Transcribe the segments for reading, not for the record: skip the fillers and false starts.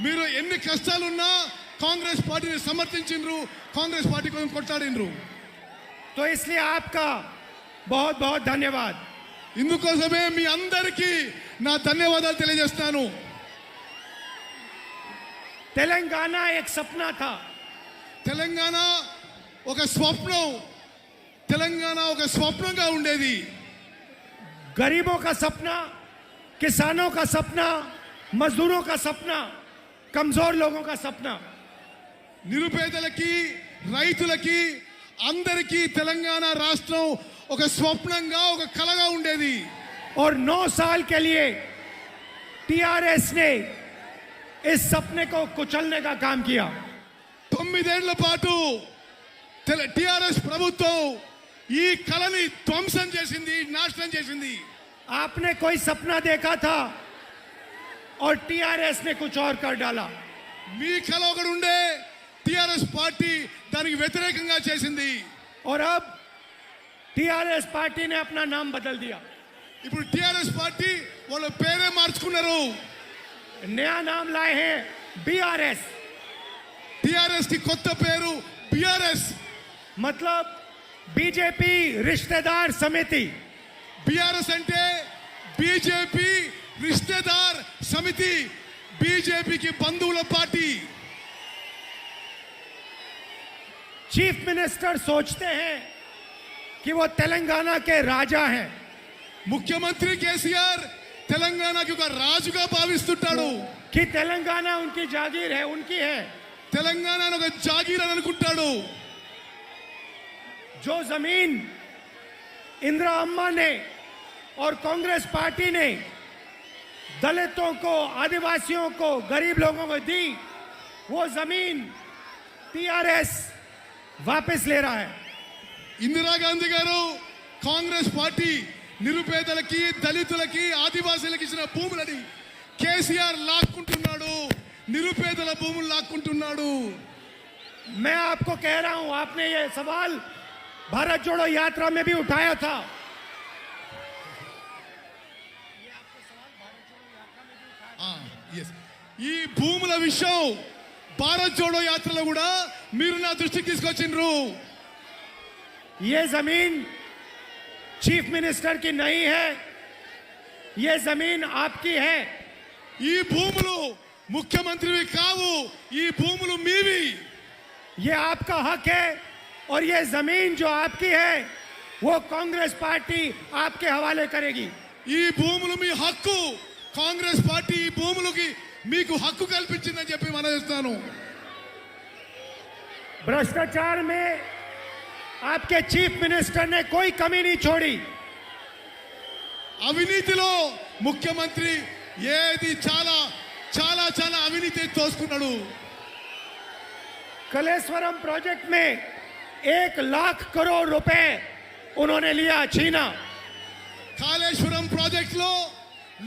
మీరు ఎన్ని కష్టాలున్నా కాంగ్రెస్ పార్టీని సమర్థించిండ్రు, కాంగ్రెస్ పార్టీ కోసం కొట్లాడిండ్రు. तो इसलिए आपका बहुत बहुत धन्यवाद. ఇందుకోసమే మీ అందరికీ నా ధన్యవాదాలు తెలియజేస్తాను. तेलंगाना एक सपना था. తెలంగాణ ఒక స్వప్నం, తెలంగాణ ఒక స్వప్నంగా ఉండేది. गरीबों का सपना, किसानों का सपना, मजदूरों का सपना, कमजोर लोगों का सपना. నిరుపేదలకి, రైతులకి, అందరికీ తెలంగాణ రాష్ట్రం ఒక స్వప్నంగా, ఒక కలగా ఉండేది. और 9 साल के लिए टीआरएस ने इस सपने को कुचलने का काम किया. 9 ఏళ్ల పాటు టిఆర్ఎస్ ప్రభుత్వం ఈ కళని ధ్వంసం చేసింది, నాశనం చేసింది. आपने कोई सपना देखा था और टीआरएस ने कुछ और कर डाला. మీ కళ ఒకటి ఉండే, టిఆర్ఎస్ పార్టీ దానికి వ్యతిరేకంగా చేసింది. और अब टीआरएस पार्टी ने अपना नाम बदल दिया. ఇప్పుడు టిఆర్ఎస్ పార్టీ వాళ్ళ పేరే మార్చుకున్నారు. नया नाम लाए हैं बीआरएस. టిఆర్ఎస్ కి కొత్త పేరు బిఆర్ఎస్. मतलब बीजेपी रिश्तेदार समिति. బిఆర్ఎస్ అంటే బీజేపీ రిశ్తేదార్ సమితి, బీజేపీకి బంధువుల పార్టీ. चीफ मिनिस्टर सोचते हैं कि वो तेलंगाना के राजा हैं. ముఖ్యమంత్రి కేసీఆర్ తెలంగాణకి ఒక రాజుగా భావిస్తుంటాడు. कि तेलंगाना उनकी जागीर है, उनकी है. తెలంగాణ ఒక జాగీర్ అని అనుకుంటాడు. जो जमीन इंदिरा अम्मा ने और कांग्रेस पार्टी ने दलितों को, आदिवासियों को, गरीब लोगों को दी, वो जमीन टीआरएस वापस ले रहा है. ఇందిరాగాంధీ గారు, కాంగ్రెస్ పార్టీ నిరుపేదలకి, దళితులకి, ఆదివాసీలకు ఇచ్చిన భూములని కేసీఆర్ లాక్కుంటున్నాడు, నిరుపేదల భూములు లాక్కుంటున్నాడు. मैं आपको कह रहा हूं, आपने ये सवाल भारत जोड़ो यात्रा में भी उठाया था. ఈ భూముల విషయం భారత్ జోడో యాత్రలో కూడా మీరు నా దృష్టికి తీసుకొచ్చిండ్రు. ये जमीन चीफ मिनिस्टर की नहीं है, ये जमीन आपकी है. ఈ భూములు ముఖ్యమంత్రివి కావు, ఈ భూములు మీవి. ये आपका हक है और ये जमीन जो आपकी है वो कांग्रेस पार्टी आपके हवाले करेगी. ఈ భూములు మీ హక్కు. కాంగ్రెస్ పార్టీ ఈ భూములకి మీకు హక్కు కల్పించిందని చెప్పి మనవిస్తాను. भ्रष्टाचार में आपके चीफ मिनिस्टर ने कोई कमी नहीं छोड़ी. అవినీతిలో ముఖ్యమంత్రి ఏది చాలా చాలా చాలా అవినీతి తోసుకున్నాడు. कलेश्वरम प्रोजेक्ट में 1 लाख करोड़ रुपए उन्होंने लिया, छीना. కాళేశ్వరం ప్రాజెక్ట్ లో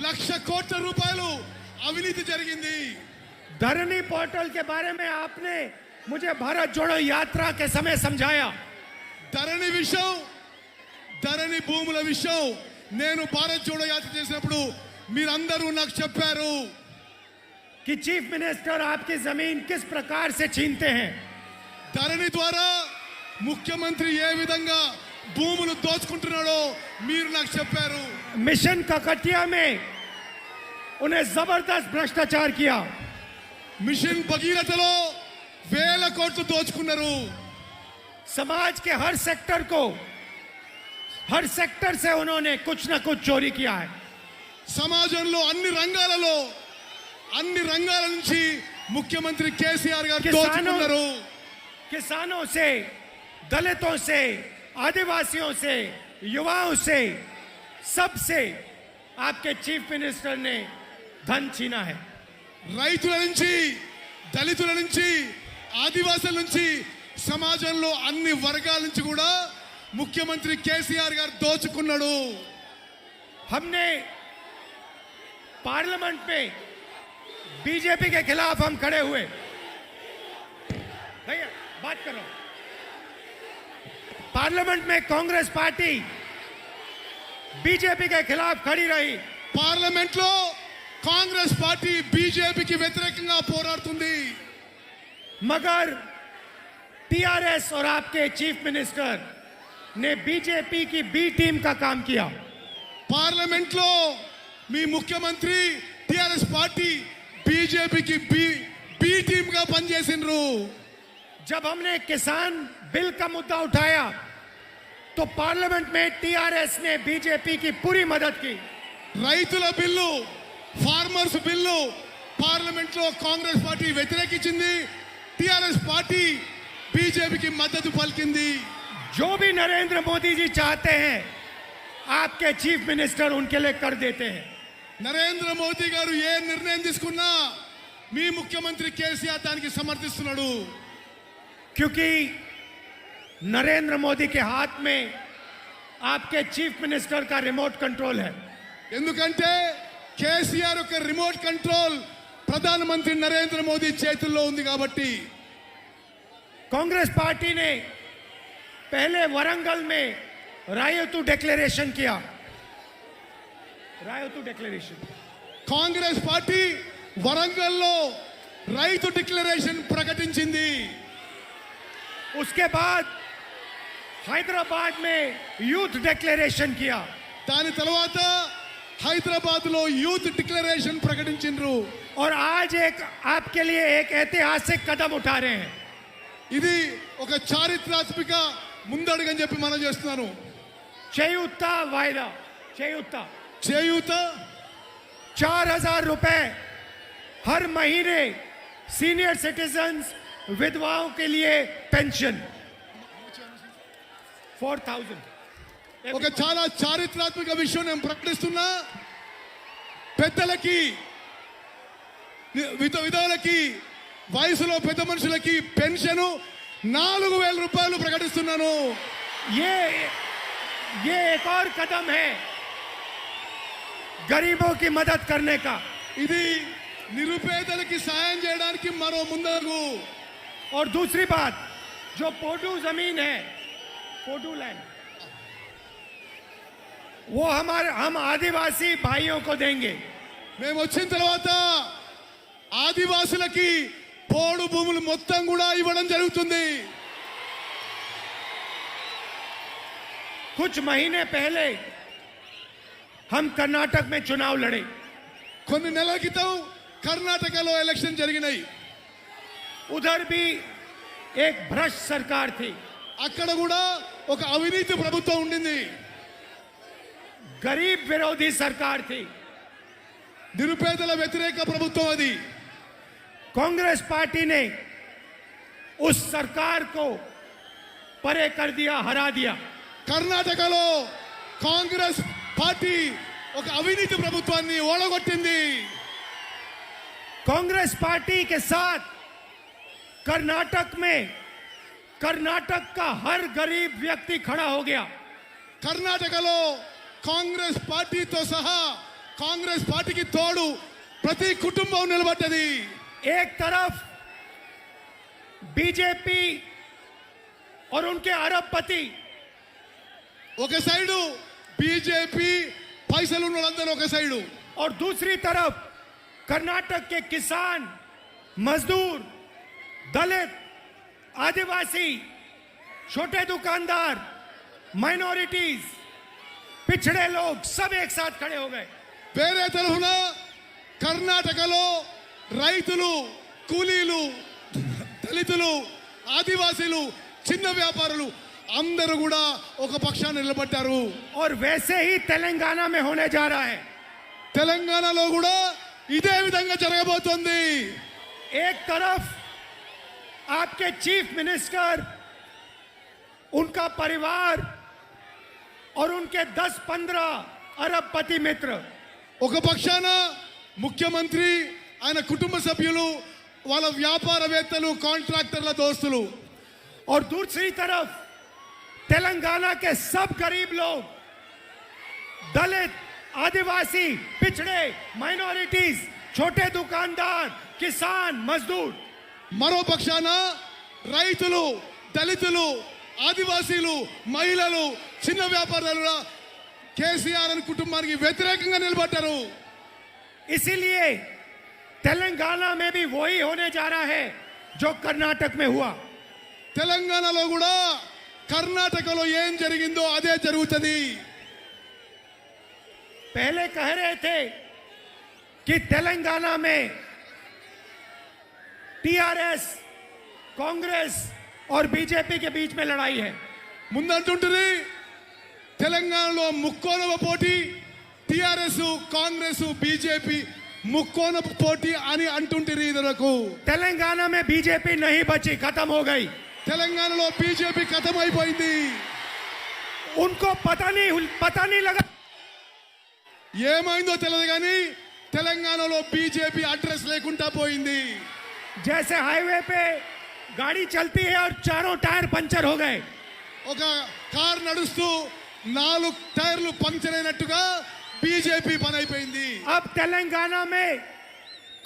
1,00,000 కోట్ల రూపాయలు అవినీతి జరిగింది. धरनी पोर्टल के बारे में आपने मुझे भारत जोड़ो यात्रा के समय समझाया. ధరణి విషయం, ధరణి భూముల విషయం నేను భారత్ జోడో యాత్ర చేసినప్పుడు మీరందరూ నాకు చెప్పారు कि चीफ मिनिस्टर आपकी जमीन किस प्रकार से छीनते हैं. ధరణి ద్వారా ముఖ్యమంత్రి ఏ విధంగా భూములు దోచుకుంటున్నాడో మీరు నాకు చెప్పారు. मिशन ककटिया में उन्हें जबरदस्त भ्रष्टाचार किया. మిషన్ భగీరథలో 1,000 కోట్లు దోచుకున్నారు. समाज के हर सेक्टर से उन्होंने कुछ न कुछ चोरी किया है. సమాజంలో అన్ని రంగాల నుంచి ముఖ్యమంత్రి కేసీఆర్ గారు దోచుకున్నారు. किसानों से, दलितों से, आदिवासियों से, युवाओं से, सबसे आपके चीफ मिनिस्टर ने धन छीना है. రైతుల నుంచి, దళితుల నుంచి, ఆదివాసుల నుంచి, సమాజంలో అన్ని వర్గాల నుంచి కూడా ముఖ్యమంత్రి కేసీఆర్ గారు దోచుకున్నాడు. हमने पार्लियामेंट में बीजेपी के खिलाफ हम खड़े हुए. भैया बात करो. पार्लियामेंट में कांग्रेस पार्टी बीजेपी के खिलाफ खड़ी रही. పార్లమెంట్ లో కాంగ్రెస్ పార్టీ బీజేపీకి వ్యతిరేకంగా పోరాడుతుంది. मगर टीआरएस और आपके चीफ मिनिस्टर ने बीजेपी की बी टीम का काम किया. పార్లమెంట్ లో మీ ముఖ్యమంత్రి టిఆర్ఎస్ పార్టీ బీజేపీకి బి టీమ్ గా పనిచేసిండ్రు. जब हमने किसान बिल का मुद्दा उठाया तो पार्लियामेंट में टीआरएस ने बीजेपी की पूरी मदद की. రైతుల బిల్లు, ఫార్మర్స్ బిల్లు పార్లమెంట్ లో కాంగ్రెస్ పార్టీ వ్యతిరేకించింది. టిఆర్ఎస్ పార్టీ బీజేపీకి మద్దతు పలికింది. जो भी नरेंद्र मोदी जी चाहते हैं आपके चीफ मिनिस्टर उनके लिए कर देते हैं. నరేంద్ర మోదీ గారు ఏ నిర్ణయం తీసుకున్నా మీ ముఖ్యమంత్రి కేసీఆర్ దానికి సమర్థిస్తున్నాడు. क्योंकि नरेंद्र मोदी के हाथ में आपके चीफ मिनिस्टर का रिमोट कंट्रोल है. ఎందుకంటే కేసీఆర్ యొక్క రిమోట్ కంట్రోల్ ప్రధానమంత్రి నరేంద్ర మోదీ చేతుల్లో ఉంది కాబట్టి. कांग्रेस पार्टी ने पहले वरंगल में रायतू डिक्लेरेशन किया. रायतू डिक्लेरेशन కాంగ్రెస్ పార్టీ వరంగల్లో రైతు డిక్లరేషన్ ప్రకటించింది. उसके बाद हैदराबाद में यूथ डिक्लेरेशन किया. దాని తర్వాత హైదరాబాద్ లో యూత్ డిక్లరేషన్ ప్రకటించిండ్రు. और आज एक आपके लिए एक ऐतिहासिक कदम उठा रहे हैं. ఇది ఒక చారిత్రాత్మక ముందడుగని చెప్పి మనం చేస్తున్నాను. చేయూత वायदा చేయూత చేయూత 4,000 रुपए हर महीने सीनियर सिटीजन्स विधवाओं के लिए पेंशन 4,000. ఒక చాలా చారిత్రాత్మక విషయం నేను ప్రకటిస్తున్నా. పెద్దలకి, విధవులకి, వయసులో పెద్ద మనుషులకి పెన్షన్ 4,000 రూపాయలు ప్రకటిస్తున్నాను. ये एक और कदम है गरीबों की मदद करने का. ఇది నిరుపేదలకి సాయం చేయడానికి మరో ముందడుగు. और दूसरी बात, जो पोडू जमीन है, पोडू लैंड, वो हम आदिवासी भाइयों को देंगे. మేము వచ్చిన తర్వాత ఆదివాసులకి పోడు భూములు మొత్తం కూడా ఇవ్వడం జరుగుతుంది. कुछ महीने पहले हम कर्नाटक में चुनाव लड़े. కొన్ని నెలల క్రితం కర్ణాటకలో ఎలక్షన్ జరిగినాయి. उधर भी एक भ्रष्ट सरकार थी. అక్కడ కూడా ఒక అవినీతి ప్రభుత్వం ఉండింది. गरीब विरोधी सरकार थी. నిరుపేదల వ్యతిరేక ప్రభుత్వం అది. कांग्रेस पार्टी ने उस सरकार को परे कर दिया, हरा दिया. కర్ణాటకలో కాంగ్రెస్ పార్టీ ఒక అవినీతి ప్రభుత్వాన్ని ఓడగొట్టింది. कांग्रेस पार्टी के साथ कर्नाटक में कर्नाटक का हर गरीब व्यक्ति खड़ा हो गया. కర్ణాటకలో కాంగ్రెస్ పార్టీతో సహా కాంగ్రెస్ పార్టీకి తోడు ప్రతి కుటుంబం నిలబడ్డది. एक तरफ बीजेपी और उनके अरबपति, ఒక సైడు బీజేపీ పైసలు ఉన్న వాళ్ళందరూ ఒక సైడు, और दूसरी तरफ कर्नाटक के किसान, मजदूर, दलित, आदिवासी, छोटे दुकानदार, माइनॉरिटीज, पिछड़े लोग सब एक साथ खड़े हो गए. వేరే తరఫున కర్ణాటకలో రైతులు, కూలీలు, దళితులు, ఆదివాసీలు, చిన్న వ్యాపారులు అందరూ కూడా ఒక పక్షాన్ని నిలబడ్డారు. और वैसे ही तेलंगाना में होने जा रहा है. తెలంగాణలో కూడా ఇదే విధంగా జరగబోతోంది. एक तरफ आपके चीफ मिनिस्टर, उनका परिवार और उनके 10-15 अरबपति मित्र, ఒక పక్షాన ముఖ్యమంత్రి, ఆయన కుటుంబ సభ్యులు, వాళ్ళ వ్యాపారవేత్తలు, కాంట్రాక్టర్ల దోస్తులు, और दूसरी तरफ तेलंगाना के सब गरीब लोग, दलित, आदिवासी, पिछड़े, माइनॉरिटीज, छोटे दुकानदार, किसान, मजदूर. మరో పక్షాన రైతులు, దళితులు, ఆదివాసీలు, మహిళలు, చిన్న వ్యాపారులు కేసీఆర్ అని కుటుంబానికి వ్యతిరేకంగా నిలబడ్డారు. इसीलिए तेलंगाना में भी वही होने जा रहा है जो कर्नाटक में हुआ। తెలంగాణలో కూడా కర్ణాటకలో ఏం జరిగిందో అదే జరుగుతుంది. पहले कह रहे थे कि तेलंगाना में टीआरएस, कांग्रेस और बीजेपी के बीच में लड़ाई है। ముందంటుంటుంది తెలంగాణలో ముక్కోనవ పోటీ, టిఆర్ఎస్ కాంగ్రెస్ బీజేపీ ముక్కోనవ పోటీ అని అంటుంటుంది. ఇదరకు तेलंगाना में बीजेपी नहीं बची, खत्म हो गई। తెలంగాణలో బీజేపీ ఖతం అయిపోయింది. उनको पता नहीं लगा ఏమైందో తెలియదు కానీ తెలంగాణలో బీజేపీ అడ్రస్ లేకుండా పోయింది. जैसे हाईवे पे गाड़ी चलती है और चारों टायर पंचर हो गए, ఒక కార్ నడుస్తూ 4 టైర్లు పంక్చర్ అయినట్టుగా బీజేపీ పని అయిపోయింది. अब तेलंगाना में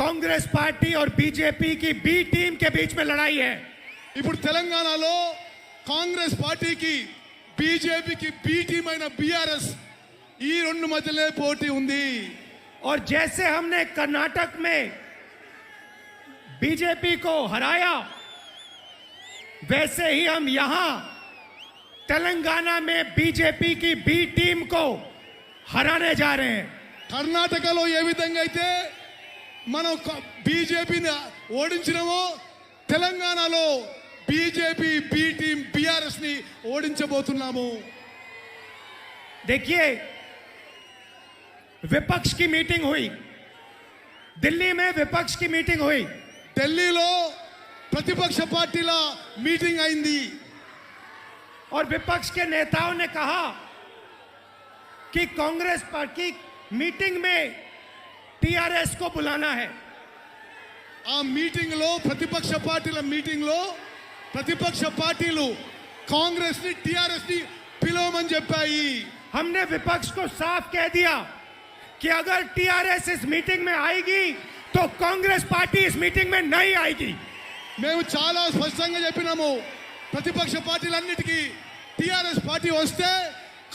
कांग्रेस पार्टी और बीजेपी की बी टीम के बीच में लड़ाई है। ఇప్పుడు తెలంగాణలో కాంగ్రెస్ పార్టీకి బీజేపీకి బి టీం అయిన బీఆర్ఎస్ ఈ రెండు మధ్యలో పోటీ ఉంది. और जैसे हमने कर्नाटक में बीजेपी को हराया, वैसे ही हम यहां तेलंगाना में बीजेपी की बी टीम को हराने जा रहे हैं। కర్ణాటకలో ఏ విధంగా అయితే మనం బీజేపీని ఓడించినామో తెలంగాణలో బీజేపీ బి టీం బీఆర్ఎస్ ని ఓడించబోతున్నాము. देखिए, विपक्ष की मीटिंग हुई, दिल्ली में विपक्ष की मीटिंग हुई। ఢిల్లీలో ప్రతిపక్ష పార్టీల మీటింగ్ అయింది. और विपक्ष के नेताओं ने कहा कि कांग्रेस पार्टी मीटिंग में टीआरएस को बुलाना है। ఆ మీటింగ్ లో ప్రతిపక్ష పార్టీల మీటింగ్ లో ప్రతిపక్ష పార్టీలు కాంగ్రెస్ ని టిఆర్ఎస్ ని పిలవమని చెప్పాయి. हमने विपक्ष को साफ कह दिया कि अगर टीआरएस इस मीटिंग में आएगी तो कांग्रेस पार्टी इस मीटिंग में नहीं आएगी। మేము చాలా స్పష్టంగా చెప్పినాము, ప్రతిపక్ష పార్టీలన్నిటికీ టిఆర్ఎస్ పార్టీ వస్తే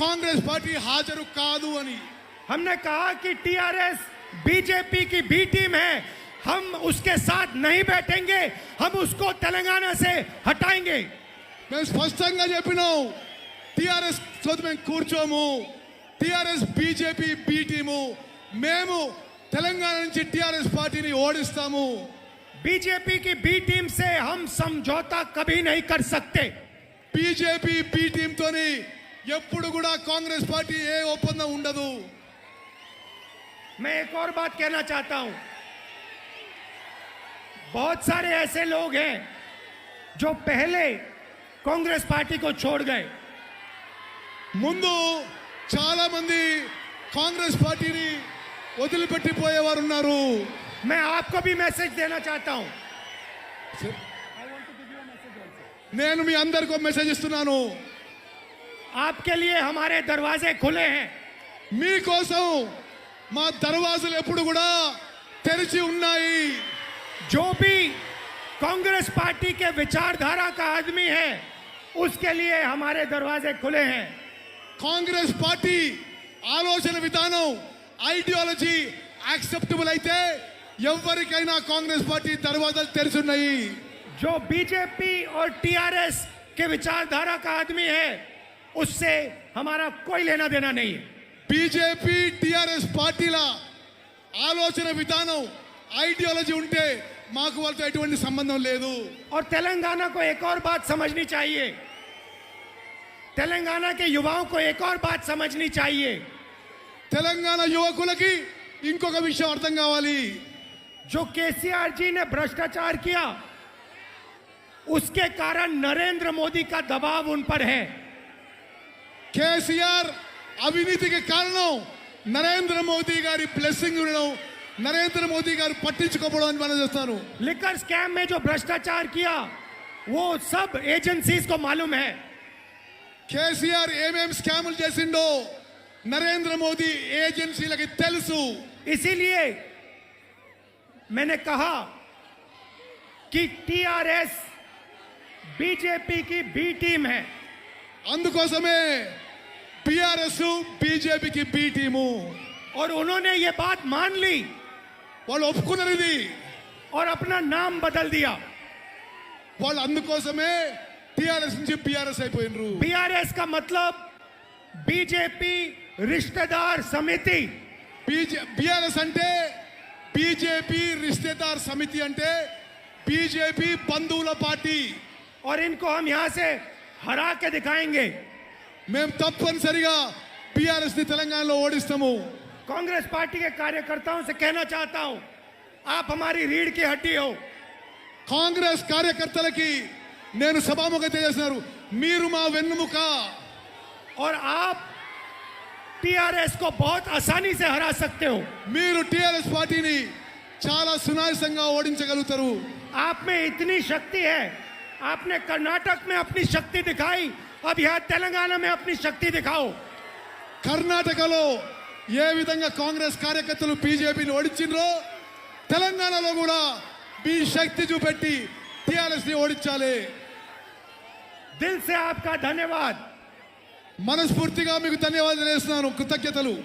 కాంగ్రెస్ పార్టీ హాజరు కాదు అని. हमने कहा कि टीआरएस बीजेपी की बी टीम है, हम उसके साथ नहीं बैठेंगे, हम उसको तेलंगाना से हटाएंगे। మేము స్పష్టంగా చెప్పినాం, టిఆర్ఎస్ తోటి మేము కూర్చోము. టిఆర్ఎస్ బీజేపీ బి టీము, మేము తెలంగాణ నుంచి టిఆర్ఎస్ పార్టీని ఓడిస్తాము. बीजेपी की बी टीम से हम समझौता कभी नहीं कर सकते। బీజేపీ బి టీం తోని ఎప్పుడు కూడా కాంగ్రెస్ పార్టీ ఏ ఒప్పందం ఉండదు. मैं एक और बात कहना चाहता हूं, बहुत सारे ऐसे लोग हैं जो पहले कांग्रेस पार्टी को छोड़ गए। ముందు చాలా మంది కాంగ్రెస్ పార్టీని వదిలిపెట్టిపోయేవారు ఉన్నారు. मैं आपको भी मैसेज देना चाहता हूं। నేను మీ అందరికీ మెసేజ్ ఇస్తున్నాను. आपके लिए हमारे दरवाजे खुले हैं। మీకోసం మా దర్వాజాలు ఎప్పుడు కూడా తెరిచి ఉన్నాయి. जो भी कांग्रेस पार्टी के विचारधारा का आदमी है, उसके लिए हमारे दरवाजे खुले हैं। కాంగ్రెస్ పార్టీ ఆలోచన విధానం, ఐడియాలజీ యాక్సెప్టబుల్ అయితే ఎవరికైనా కాంగ్రెస్ పార్టీ దర్వాజాలు తెరిచి ఉన్నాయి. जो बीजेपी और टीआरएस के विचारधारा का आदमी है, उससे हमारा कोई लेना देना नहीं है। బీజేపీ టిఆర్ఎస్ పార్టీల ఆలోచన విధానం, ఐడియాలజీ ఉంటే మాకు వాళ్ళతో ఎటువంటి సంబంధం లేదు. और तेलंगाना को एक और बात समझनी चाहिए, तेलंगाना के युवाओं को एक और बात समझनी चाहिए। తెలంగాణ యువకులకి ఇంకొక విషయం అర్థం కావాలి. जो केसीआर जी ने भ्रष्टाचार किया, उसके कारण नरेंद्र मोदी का दबाव उन पर है। కేసీఆర్ అవినీతికి కారణం నరేంద్ర మోదీ గారి బ్లెస్సింగ్ ఉండడం, నరేంద్ర మోదీ గారు పట్టించుకోవడం అని మనం చేస్తాను. लिकर स्कैम में जो भ्रष्टाचार किया, वो सब एजेंसीज को मालूम है। కేసీఆర్ ఏమేం స్కాములు చేసిండో నరేంద్ర మోదీ ఏజెన్సీలకి తెలుసు. इसीलिए मैंने कहा कि टीआरएस बीजेपी की बी टीम है। అందుకోసమే బీఆర్ఎస్ బీజేపీకి బి టీము. और उन्होंने ये बात मान ली వాళ్ళు ఒప్పుకున్నారు ఇది. और अपना नाम बदल दिया. వాళ్ళు అందుకోసమే టిఆర్ఎస్ నుంచి పిఆర్ఎస్ అయిపోయినరు. बीआरएस का मतलब बीजेपी रिश्तेदार समिति. బిఆర్ఎస్ అంటే బీజేపీ రిశ్తేదార్ సమితి అంటే బీజేపీ బంధువుల పార్టీ. और इनको हम यहां से हरा के दिखाएंगे. మేము తప్పనిసరిగా బిఆర్ఎస్ ని తెలంగాణలో ఓడిస్తాము. कांग्रेस पार्टी के कार्यकर्ताओं से कहना चाहता हूं, आप हमारी रीढ़ की हड्डी हो. కాంగ్రెస్ కార్యకర్తలకి నేను సభాముఖంగా తెలియజేస్తున్నారు, మీరు మా వెన్నుముక. और आप टीआरएस को बहुत आसानी से हरा सकते हो. మీరు టిఆర్ఎస్ పార్టీని చాలా సునాయాసంగా ఓడించగలుగుతారు. आप में इतनी शक्ति है. आपने कर्नाटक में अपनी शक्ति दिखाई, अब यहां तेलंगाना में अपनी शक्ति दिखाओ. కర్ణాటకలో ఏ విధంగా కాంగ్రెస్ కార్యకర్తలు బీజేపీని ఓడించిండ్రో తెలంగాణలో కూడా మీ శక్తి చూపెట్టి టిఆర్ఎస్ ని ఓడించాలి. दिल से आपका धन्यवाद. మనస్ఫూర్తిగా మీకు ధన్యవాదాలు చేస్తున్నాను, కృతజ్ఞతలు.